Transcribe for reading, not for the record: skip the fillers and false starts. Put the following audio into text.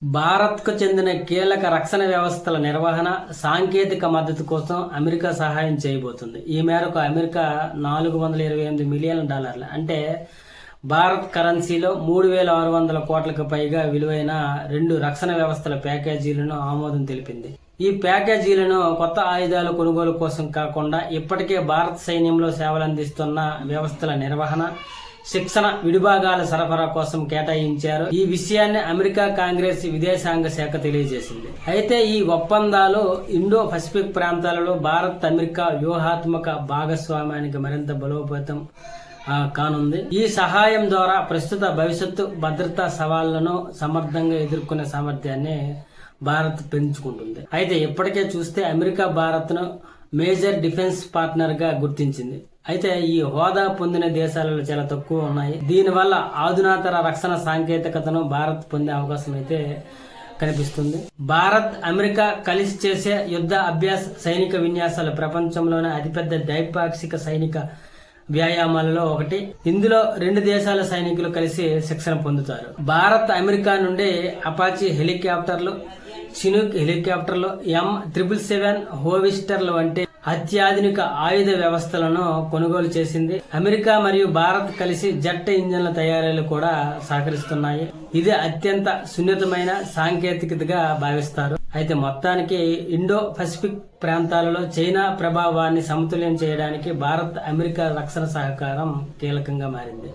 భారత్కు చెందిన కీలక రక్షణ వ్యవస్థల నిర్వహణ, సాంకేతిక మద్దతు కోసం అమెరికా సహాయం చేయబోతుంది. ఈ మేరకు అమెరికా $428 మిలియన్ అంటే భారత్ కరెన్సీలో 3,600 కోట్లకు పైగా విలువైన 2 రక్షణ వ్యవస్థల ప్యాకేజీలను ఆమోదం తెలిపింది. ఈ ప్యాకేజీలను కొత్త ఆయుధాల కొనుగోలు కోసం కాకుండా ఇప్పటికే భారత సైన్యంలో సేవలందిస్తున్న వ్యవస్థల నిర్వహణ, శిక్షణ, విడిభాగాల సరఫరా కోసం కేటాయించారు. ఈ విషయాన్ని అమెరికా కాంగ్రెస్ విదేశాంగ శాఖ తెలియజేసింది. అయితే ఈ ఒప్పందాలు ఇండో పసిఫిక్ ప్రాంతాలలో భారత్ అమెరికా వ్యూహాత్మక భాగస్వామ్యానికి మరింత బలోపేతం కానుంది. ఈ సహాయం ద్వారా ప్రస్తుత భవిష్యత్తు భద్రతా సవాళ్లను సమర్థంగా ఎదుర్కొనే సామర్థ్యాన్ని భారత్ పెంచుకుంటుంది. అయితే ఇప్పటికే చూస్తే అమెరికా భారత్ను మేజర్ డిఫెన్స్ పార్ట్నర్ గా గుర్తించింది. అయితే ఈ హోదా పొందిన దేశాలలో చాలా తక్కువ ఉన్నాయి. దీనివల్ల ఆధునాతన రక్షణ సాంకేతికతను భారత్ పొందే అవకాశం అయితే కనిపిస్తుంది. భారత్ అమెరికా కలిసి చేసే యుద్ధ అభ్యాస సైనిక విన్యాసాలు ప్రపంచంలోనే అతిపెద్ద ద్వైపాక్షిక సైనిక వ్యాయామాలలో ఒకటి. ఇందులో 2 దేశాల సైనికులు కలిసి శిక్షణ పొందుతారు. భారత్ అమెరికా నుండి అపాచీ హెలికాప్టర్లు, చినూక్ హెలికాప్టర్లు, M777 హోవిస్టర్లు వంటి అత్యాధునిక ఆయుధ వ్యవస్థలను కొనుగోలు చేసింది. అమెరికా మరియు భారత్ కలిసి జెట్ ఇంజన్ల తయారీలు కూడా సహకరిస్తున్నాయి. ఇది అత్యంత సున్నితమైన సాంకేతికతగా భావిస్తారు. అయితే మొత్తానికి ఇండో పసిఫిక్ ప్రాంతాలలో చైనా ప్రభావాన్ని సమతుల్యం చేయడానికి భారత్ అమెరికా రక్షణ సహకారం కీలకంగా మారింది.